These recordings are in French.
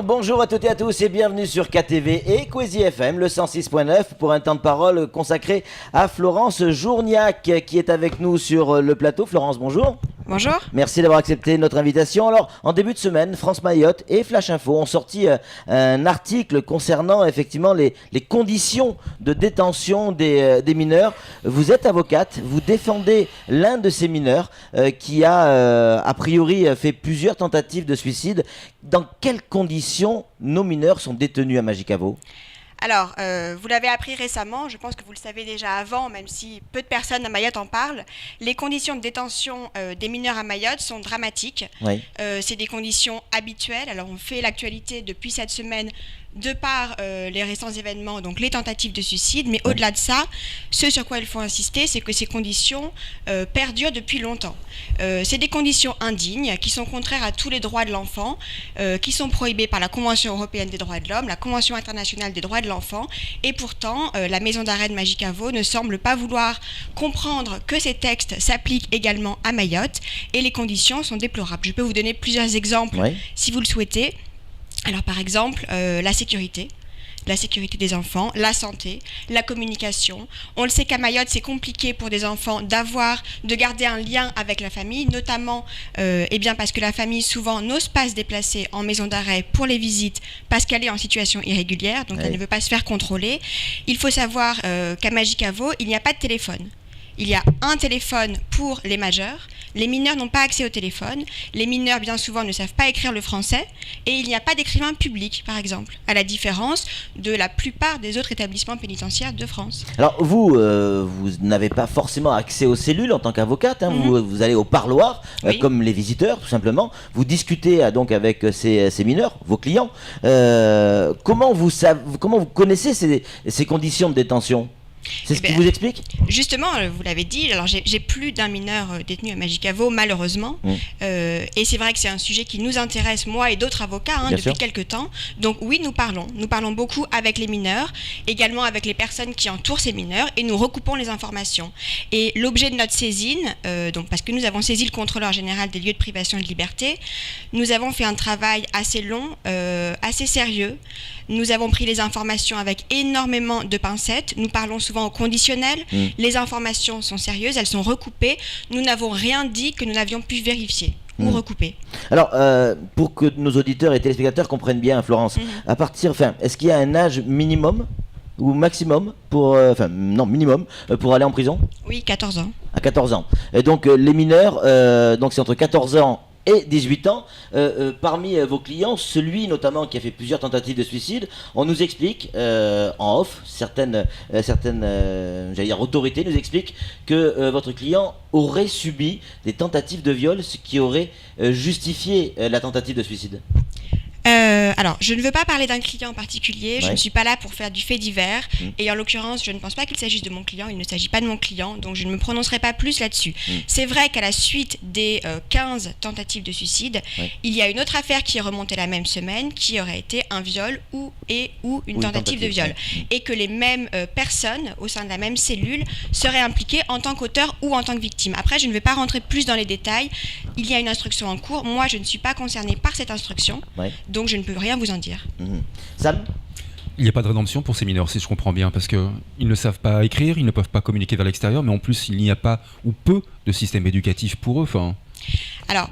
Bonjour à toutes et à tous et bienvenue sur KTV et Kwezi FM, le 106.9 pour un temps de parole consacré à Florence Journiac qui est avec nous sur le plateau. Florence, bonjour. Bonjour. Merci d'avoir accepté notre invitation. Alors, en début de semaine, France Mayotte et Flash Info ont sorti un article concernant effectivement les conditions de détention des mineurs. Vous êtes avocate, vous défendez l'un de ces mineurs qui a priori fait plusieurs tentatives de suicide. Dans quelles conditions nos mineurs sont détenus à Magicavo ? Alors, vous l'avez appris récemment, je pense que vous le savez déjà avant, même si peu de personnes à Mayotte en parlent. Les conditions de détention des mineurs à Mayotte sont dramatiques. Oui. C'est des conditions habituelles. Alors, on fait l'actualité depuis cette semaine de par les récents événements, donc les tentatives de suicide. Mais au-delà de ça, ce sur quoi il faut insister, c'est que ces conditions perdurent depuis longtemps. C'est des conditions indignes qui sont contraires à tous les droits de l'enfant, qui sont prohibées par la Convention européenne des droits de l'homme, la Convention internationale des droits de l'enfant. Et pourtant, la maison d'arrêt de Magicavo ne semble pas vouloir comprendre que ces textes s'appliquent également à Mayotte. Et les conditions sont déplorables. Je peux vous donner plusieurs exemples si vous le souhaitez. Alors par exemple, la sécurité des enfants, la santé, la communication. On le sait qu'à Mayotte, c'est compliqué pour des enfants de garder un lien avec la famille, notamment parce que la famille souvent n'ose pas se déplacer en maison d'arrêt pour les visites parce qu'elle est en situation irrégulière, donc elle ne veut pas se faire contrôler. Il faut savoir qu'à Magicavo, il n'y a pas de téléphone. Il y a un téléphone pour les majeurs. Les mineurs n'ont pas accès au téléphone. Les mineurs, bien souvent, ne savent pas écrire le français. Et il n'y a pas d'écrivain public, par exemple, à la différence de la plupart des autres établissements pénitentiaires de France. Alors, vous n'avez pas forcément accès aux cellules en tant qu'avocate. Vous allez au parloir, comme les visiteurs, tout simplement. Vous discutez donc avec ces mineurs, vos clients. Comment vous connaissez ces conditions de détention ? C'est ce qui vous explique ? Justement, vous l'avez dit, alors j'ai plus d'un mineur détenu à Magicavo, malheureusement. Et c'est vrai que c'est un sujet qui nous intéresse, moi et d'autres avocats, depuis quelques temps. Donc oui, nous parlons beaucoup avec les mineurs, également avec les personnes qui entourent ces mineurs, et nous recoupons les informations. Et l'objet de notre saisine, parce que nous avons saisi le contrôleur général des lieux de privation de liberté, nous avons fait un travail assez long, assez sérieux. Nous avons pris les informations avec énormément de pincettes. Nous parlons souvent au conditionnel. Les informations sont sérieuses, elles sont recoupées. Nous n'avons rien dit que nous n'avions pu vérifier ou recouper. Alors, pour que nos auditeurs et téléspectateurs comprennent bien, Florence, est-ce qu'il y a un âge minimum ou maximum minimum pour aller en prison ? Oui, 14 ans. À 14 ans. Et donc, les mineurs, c'est entre 14 ans et 18 ans, parmi vos clients, celui notamment qui a fait plusieurs tentatives de suicide, on nous explique en off, certaines autorités nous expliquent que votre client aurait subi des tentatives de viol, ce qui aurait justifié la tentative de suicide. Alors, je ne veux pas parler d'un client en particulier, je ne suis pas là pour faire du fait divers, et en l'occurrence, je ne pense pas qu'il s'agisse de mon client, il ne s'agit pas de mon client, donc je ne me prononcerai pas plus là-dessus. C'est vrai qu'à la suite des 15 tentatives de suicide, il y a une autre affaire qui est remontée la même semaine, qui aurait été un viol ou une tentative de viol, et que les mêmes personnes, au sein de la même cellule, seraient impliquées en tant qu'auteur ou en tant que victime. Après, je ne vais pas rentrer plus dans les détails, il y a une instruction en cours, moi je ne suis pas concernée par cette instruction, donc je ne peux rien vous en dire. Sam ? Il n'y a pas de rédemption pour ces mineurs, si je comprends bien, parce qu'ils ne savent pas écrire, ils ne peuvent pas communiquer vers l'extérieur, mais en plus, il n'y a pas ou peu de système éducatif pour eux. Alors,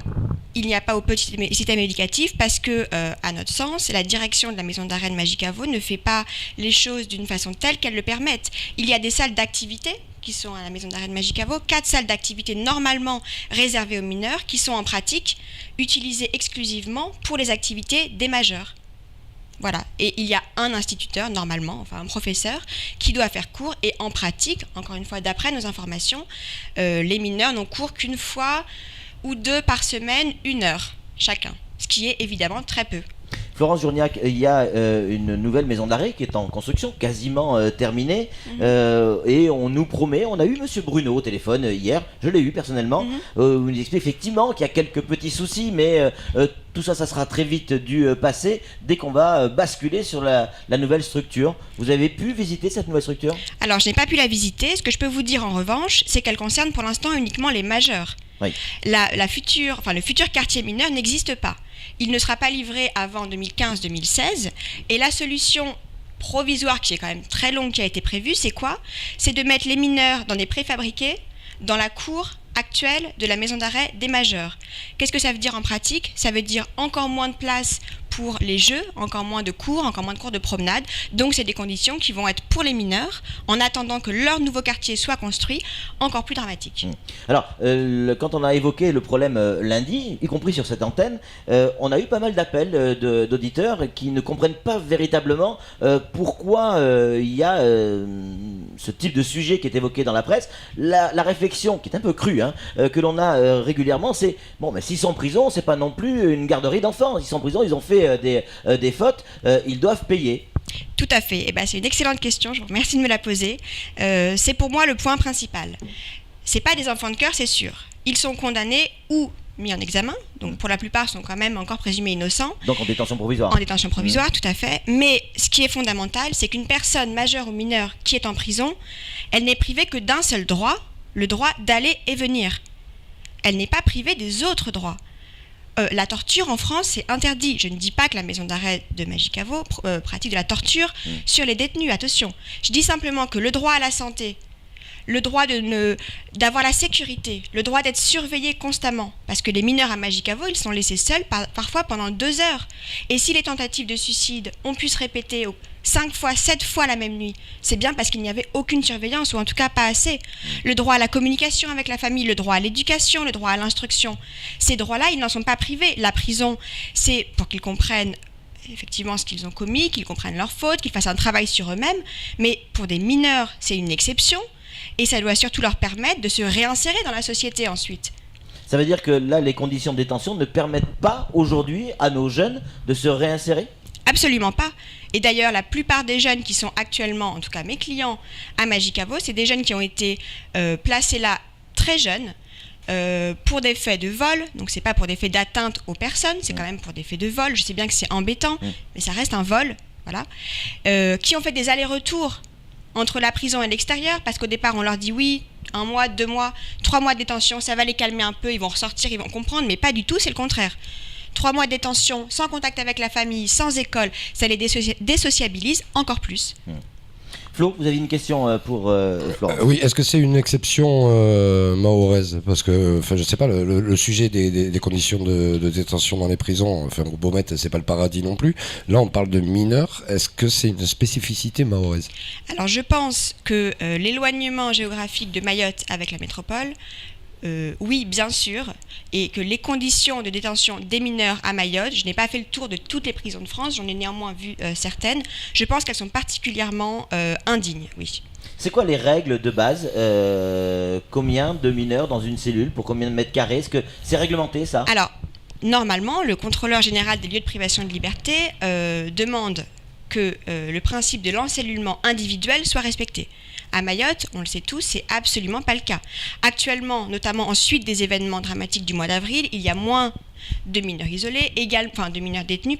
il n'y a pas au petit système éducatif parce que, à notre sens, la direction de la maison d'arrêt de Magicavo ne fait pas les choses d'une façon telle qu'elle le permette. Il y a des salles d'activité qui sont à la maison d'arrêt de Magicavo, 4 salles d'activité normalement réservées aux mineurs qui sont en pratique utilisées exclusivement pour les activités des majeurs. Voilà, et il y a un instituteur normalement, un professeur, qui doit faire cours, et en pratique, encore une fois d'après nos informations, les mineurs n'ont cours qu'une fois ou deux par semaine, 1 heure chacun, ce qui est évidemment très peu. Florence Journiac, il y a une nouvelle maison d'arrêt qui est en construction, quasiment terminée, et on nous promet, on a eu Monsieur Bruno au téléphone hier, je l'ai eu personnellement, où il nous explique effectivement qu'il y a quelques petits soucis, mais tout ça, ça sera très vite dû passer dès qu'on va basculer sur la nouvelle structure. Vous avez pu visiter cette nouvelle structure ? Alors, je n'ai pas pu la visiter. Ce que je peux vous dire en revanche, c'est qu'elle concerne pour l'instant uniquement les majeurs. Oui. Le futur quartier mineur n'existe pas. Il ne sera pas livré avant 2015-2016. Et la solution provisoire, qui est quand même très longue, qui a été prévue, c'est quoi ? C'est de mettre les mineurs dans des préfabriqués, dans la cour actuelle de la maison d'arrêt des majeurs. Qu'est-ce que ça veut dire en pratique ? Ça veut dire encore moins de place pour les jeux, encore moins de cours de promenade. Donc c'est des conditions qui vont être pour les mineurs, en attendant que leur nouveau quartier soit construit, encore plus dramatique. Alors, quand on a évoqué le problème lundi, y compris sur cette antenne, on a eu pas mal d'appels d'auditeurs qui ne comprennent pas véritablement pourquoi il y a ce type de sujet qui est évoqué dans la presse. La réflexion, qui est un peu crue, que l'on a régulièrement, c'est bon, mais s'ils sont en prison, c'est pas non plus une garderie d'enfants. S'ils sont en prison, ils ont fait des fautes, ils doivent payer. Tout à fait. Eh ben, c'est une excellente question. Je vous remercie de me la poser. C'est pour moi le point principal. C'est pas des enfants de cœur, c'est sûr. Ils sont condamnés ou mis en examen. Donc pour la plupart sont quand même encore présumés innocents. Donc en détention provisoire. En détention provisoire, tout à fait. Mais ce qui est fondamental, c'est qu'une personne majeure ou mineure qui est en prison, elle n'est privée que d'un seul droit, le droit d'aller et venir. Elle n'est pas privée des autres droits. La torture en France, c'est interdit. Je ne dis pas que la maison d'arrêt de Magicavo pratique de la torture sur les détenus, attention. Je dis simplement que le droit à la santé, le droit d'avoir la sécurité, le droit d'être surveillé constamment, parce que les mineurs à Magicavo, ils sont laissés seuls parfois pendant 2 heures. Et si les tentatives de suicide ont pu se répéter 5 fois, 7 fois la même nuit, c'est bien parce qu'il n'y avait aucune surveillance, ou en tout cas pas assez. Le droit à la communication avec la famille, le droit à l'éducation, le droit à l'instruction, ces droits-là, ils n'en sont pas privés. La prison, c'est pour qu'ils comprennent effectivement ce qu'ils ont commis, qu'ils comprennent leurs fautes, qu'ils fassent un travail sur eux-mêmes, mais pour des mineurs, c'est une exception, et ça doit surtout leur permettre de se réinsérer dans la société ensuite. Ça veut dire que là, les conditions de détention ne permettent pas aujourd'hui à nos jeunes de se réinsérer ? Absolument pas. Et d'ailleurs, la plupart des jeunes qui sont actuellement, en tout cas mes clients, à Magicavo, c'est des jeunes qui ont été placés là très jeunes pour des faits de vol. Donc c'est pas pour des faits d'atteinte aux personnes, c'est quand même pour des faits de vol. Je sais bien que c'est embêtant, mais ça reste un vol, voilà. Qui ont fait des allers-retours entre la prison et l'extérieur, parce qu'au départ on leur dit oui, 1 mois, 2 mois, 3 mois de détention, ça va les calmer un peu, ils vont ressortir, ils vont comprendre, mais pas du tout, c'est le contraire. 3 mois de détention, sans contact avec la famille, sans école, ça les désociabilise encore plus. Flo, vous avez une question pour Florence. Oui, est-ce que c'est une exception mahoraise ? Parce que, je sais pas, le sujet des conditions de détention dans les prisons, Beaumet, c'est pas le paradis non plus. Là, on parle de mineurs. Est-ce que c'est une spécificité mahoraise ? Alors, je pense que l'éloignement géographique de Mayotte avec la métropole, oui, bien sûr, et que les conditions de détention des mineurs à Mayotte, je n'ai pas fait le tour de toutes les prisons de France, j'en ai néanmoins vu certaines, je pense qu'elles sont particulièrement indignes, oui. C'est quoi les règles de base ? Combien de mineurs dans une cellule ? Pour combien de mètres carrés ? Est-ce que c'est réglementé, ça ? Alors, normalement, le contrôleur général des lieux de privation de liberté demande que le principe de l'encellulement individuel soit respecté. À Mayotte, on le sait tous, c'est absolument pas le cas. Actuellement, notamment en suite des événements dramatiques du mois d'avril, il y a moins de mineurs isolés, de mineurs détenus,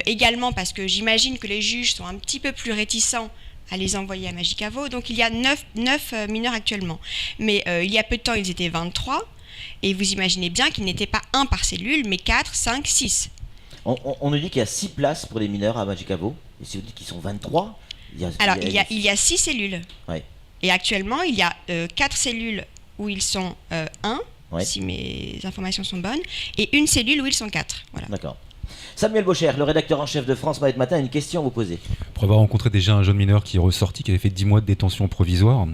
également parce que j'imagine que les juges sont un petit peu plus réticents à les envoyer à Magicavo. Donc il y a 9 mineurs actuellement. Mais il y a peu de temps, ils étaient 23. Et vous imaginez bien qu'ils n'étaient pas 1 par cellule, mais 4, 5, 6. On nous dit qu'il y a 6 places pour les mineurs à Magicavo. Et si vous dites qu'ils sont 23... il y a 6 cellules. Ouais. Et actuellement, il y a 4 cellules où ils sont 1, si mes informations sont bonnes, et une cellule où ils sont 4. Voilà. D'accord. Samuel Bocher, le rédacteur en chef de France Mayotte Matin, a une question à vous poser. Pour avoir rencontré déjà un jeune mineur qui est ressorti, qui avait fait 10 mois de détention provisoire,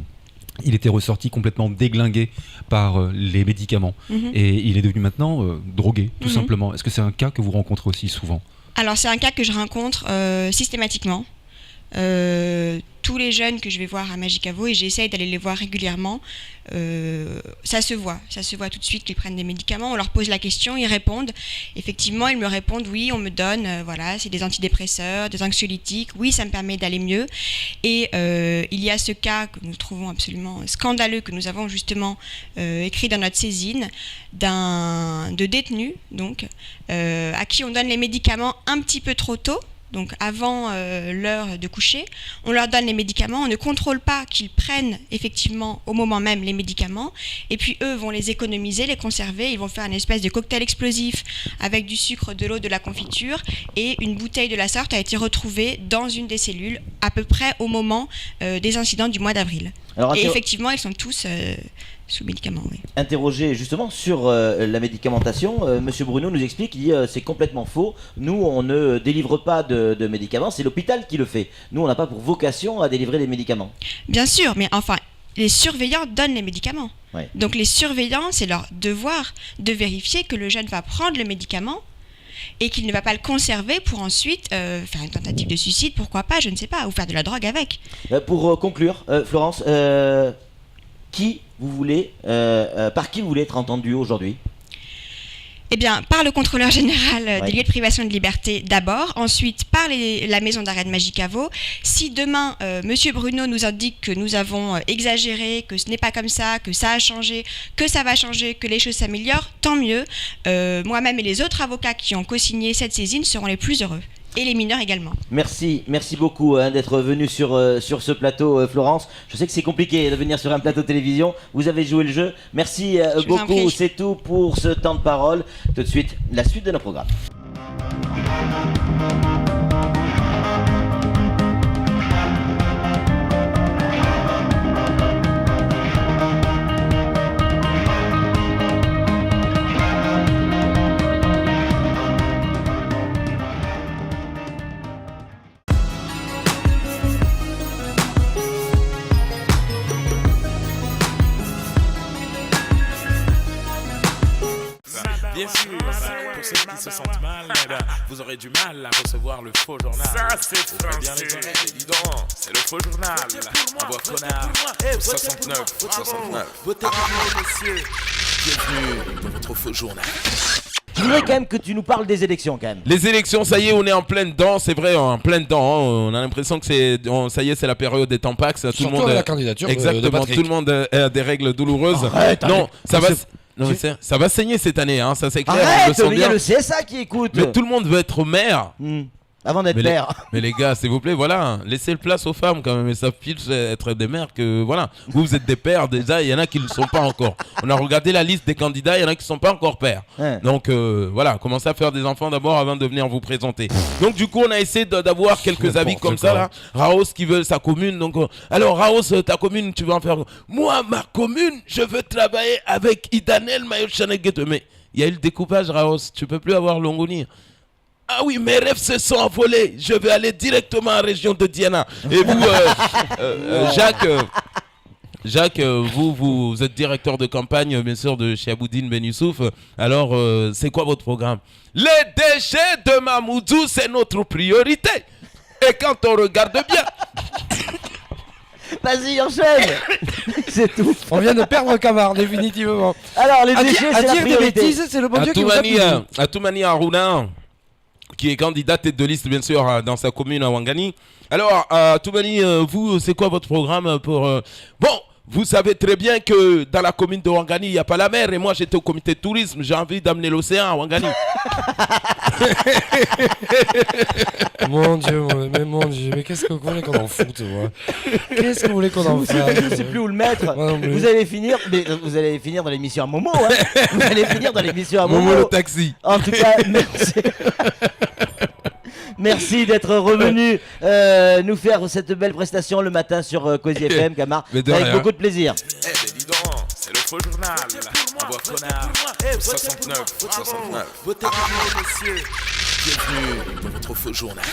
il était ressorti complètement déglingué par les médicaments. Et il est devenu maintenant drogué, tout simplement. Est-ce que c'est un cas que vous rencontrez aussi souvent ? Alors, c'est un cas que je rencontre systématiquement. tous les jeunes que je vais voir à Magicavo, et j'essaye d'aller les voir régulièrement, ça se voit tout de suite qu'ils prennent des médicaments. On leur pose la question, ils répondent. Effectivement, ils me répondent oui, on me donne, c'est des antidépresseurs, des anxiolytiques, oui, ça me permet d'aller mieux. Et il y a ce cas que nous trouvons absolument scandaleux, que nous avons justement écrit dans notre saisine, de détenus donc, à qui on donne les médicaments un petit peu trop tôt. Donc avant l'heure de coucher, on leur donne les médicaments, on ne contrôle pas qu'ils prennent effectivement au moment même les médicaments, et puis eux vont les économiser, les conserver, ils vont faire une espèce de cocktail explosif avec du sucre, de l'eau, de la confiture, et une bouteille de la sorte a été retrouvée dans une des cellules à peu près au moment des incidents du mois d'avril. Alors, et effectivement, ils sont tous sous médicaments. Oui. Interrogé justement sur la médicamentation, Monsieur Bruno nous explique qu'il dit c'est complètement faux. Nous, on ne délivre pas de médicaments, c'est l'hôpital qui le fait. Nous, on n'a pas pour vocation à délivrer des médicaments. Bien sûr, mais enfin, les surveillants donnent les médicaments. Ouais. Donc les surveillants, c'est leur devoir de vérifier que le jeune va prendre le médicament et qu'il ne va pas le conserver pour ensuite faire une tentative de suicide, pourquoi pas, je ne sais pas, ou faire de la drogue avec. Pour conclure, Florence, par qui vous voulez être entendu aujourd'hui ? Eh bien, par le contrôleur général des lieux de privation de liberté d'abord, ensuite par la maison d'arrêt de Magicavo. Si demain, Monsieur Bruno nous indique que nous avons exagéré, que ce n'est pas comme ça, que ça a changé, que ça va changer, que les choses s'améliorent, tant mieux. Moi-même et les autres avocats qui ont co-signé cette saisine seront les plus heureux. Et les mineurs également. Merci beaucoup d'être venu sur ce plateau, Florence. Je sais que c'est compliqué de venir sur un plateau de télévision. Vous avez joué le jeu. Merci beaucoup. C'est tout pour ce temps de parole. Tout de suite, la suite de nos programmes. Bien sûr, pour ceux qui se sentent mal, vous aurez du mal à recevoir le faux journal. Ça, c'est bien les oreilles, dis donc, c'est le faux journal. Envoie connard, 69, 69. Votez pour moi, messieurs. Bienvenue dans votre faux journal. Je voudrais quand même que tu nous parles des élections quand même. Les élections, ça y est, on est en plein dedans, c'est vrai, en plein dedans. Hein. On a l'impression que ça y est, c'est la période des tampax. Tout le monde a la candidature. Exactement, tout le monde a des règles douloureuses. Arrête, non, ça va. Non, mais ça va saigner cette année, hein, ça c'est clair. Arrête, il y a le CSA qui écoute. Mais tout le monde veut être maire. Avant d'être père. Mais les gars, s'il vous plaît, voilà, laissez le place aux femmes quand même. Et ça file être des mères que, voilà. Vous êtes des pères, déjà, il y en a qui ne le sont pas encore. On a regardé la liste des candidats, il y en a qui ne sont pas encore pères. Ouais. Donc, voilà, commencez à faire des enfants d'abord avant de venir vous présenter. Donc, du coup, on a essayé d'avoir quelques avis comme ça, là. Raos qui veut sa commune. Donc, alors, Raos, ta commune, tu veux en faire. Moi, ma commune, je veux travailler avec Idanel Mayochanegeteme. Il y a eu le découpage, Raos. Tu peux plus avoir Longoni. Ah oui, mes rêves se sont envolés. Je vais aller directement en région de Diana. Et vous, Jacques, vous êtes directeur de campagne, bien sûr, de chez Aboudine Ben Youssouf. Alors, c'est quoi votre programme? Les déchets de Mamoudzou, c'est notre priorité. Et quand on regarde bien... Vas-y, enchaîne. C'est tout. On vient de perdre Camar, définitivement. Alors, les déchets, c'est la priorité. Des bêtises, c'est le bon Dieu qui vous a puni. À Toumani Aruna, qui est candidat tête de liste, bien sûr, dans sa commune à Ouangani. Alors, Toumani, vous, c'est quoi votre programme pour... Bon, vous savez très bien que dans la commune de Ouangani, il n'y a pas la mer. Et moi, j'étais au comité de tourisme. J'ai envie d'amener l'océan à Ouangani. Mon Dieu, mais qu'est-ce que vous voulez qu'on en foute, moi? Qu'est-ce que vous voulez qu'on en fasse? Je ne sais plus où le mettre. Vous allez finir dans l'émission à Momo. Hein. Vous allez finir dans l'émission à Momo. Momo le taxi. En tout cas, merci. Merci d'être revenu nous faire cette belle prestation le matin sur Cosy FM, Camar. Avec beaucoup de plaisir. Dis donc, c'est le faux journal. Envoie connard, 69, 69. Votez pour moi, messieurs. Bienvenue dans votre faux journal.